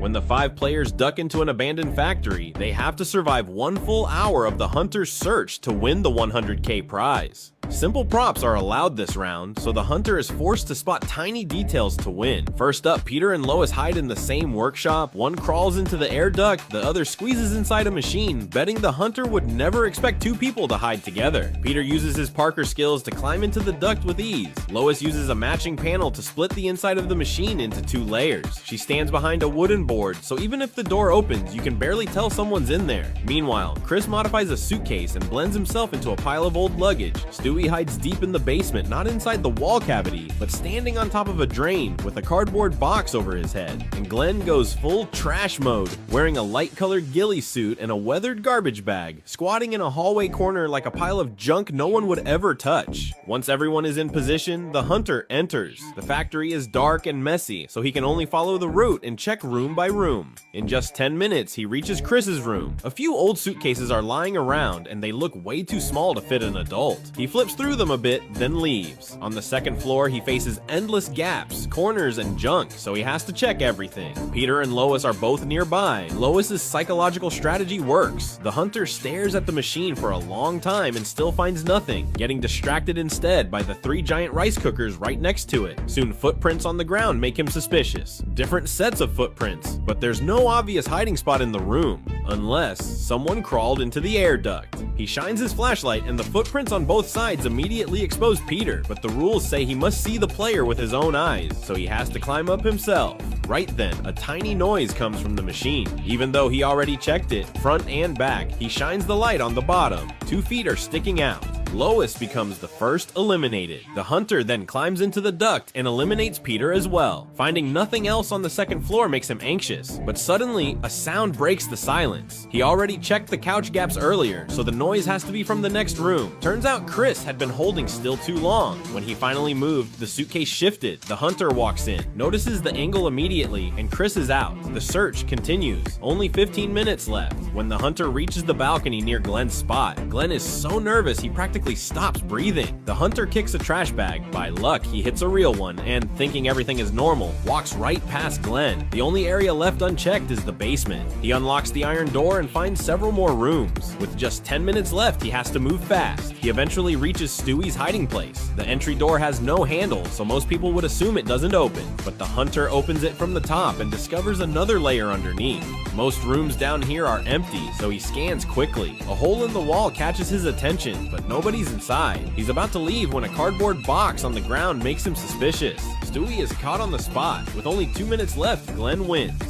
When the 5 players duck into an abandoned factory, they have to survive 1 full hour of the hunter's search to win the 100K prize. Simple props are allowed this round, so the hunter is forced to spot tiny details to win. First up, Peter and Lois hide in the same workshop. One crawls into the air duct, the other squeezes inside a machine, betting the hunter would never expect 2 people to hide together. Peter uses his Parker skills to climb into the duct with ease. Lois uses a matching panel to split the inside of the machine into 2 layers. She stands behind a wooden board, so even if the door opens, you can barely tell someone's in there. Meanwhile, Chris modifies a suitcase and blends himself into a pile of old luggage. Stewie hides deep in the basement, not inside the wall cavity, but standing on top of a drain with a cardboard box over his head. And Glenn goes full trash mode, wearing a light-colored ghillie suit and a weathered garbage bag, squatting in a hallway corner like a pile of junk no one would ever touch. Once everyone is in position, the hunter enters. The factory is dark and messy, so he can only follow the route and check room by room. In just 10 minutes, he reaches Chris's room. A few old suitcases are lying around, and they look way too small to fit an adult. He flips through them a bit, then leaves. On the second floor, he faces endless gaps, corners, and junk, so he has to check everything. Peter and Lois are both nearby. Lois's psychological strategy works. The hunter stares at the machine for a long time and still finds nothing, getting distracted instead by the 3 giant rice cookers right next to it. Soon footprints on the ground make him suspicious. Different sets of footprints, but there's no obvious hiding spot in the room, unless someone crawled into the air duct. He shines his flashlight and the footprints on both sides immediately expose Peter, but the rules say he must see the player with his own eyes, so he has to climb up himself. Right then, a tiny noise comes from the machine. Even though he already checked it, front and back, he shines the light on the bottom. 2 feet are sticking out. Lois becomes the first eliminated. The hunter then climbs into the duct and eliminates Peter as well. Finding nothing else on the second floor makes him anxious, but suddenly a sound breaks the silence. He already checked the couch gaps earlier, so the noise has to be from the next room. Turns out Chris had been holding still too long. When he finally moved, the suitcase shifted. The hunter walks in, notices the angle immediately, and Chris is out. The search continues. Only 15 minutes left. When the hunter reaches the balcony near Glenn's spot, Glenn is so nervous he practically stops breathing. The hunter kicks a trash bag. By luck, he hits a real one and, thinking everything is normal, walks right past Glenn. The only area left unchecked is the basement. He unlocks the iron door and finds several more rooms. With just 10 minutes left, he has to move fast. He eventually reaches Stewie's hiding place. The entry door has no handle, so most people would assume it doesn't open, but the hunter opens it from the top and discovers another layer underneath. Most rooms down here are empty, so he scans quickly. A hole in the wall catches his attention, but nobody's inside. He's about to leave when a cardboard box on the ground makes him suspicious. Stewie is caught on the spot. With only 2 minutes left, Glenn wins.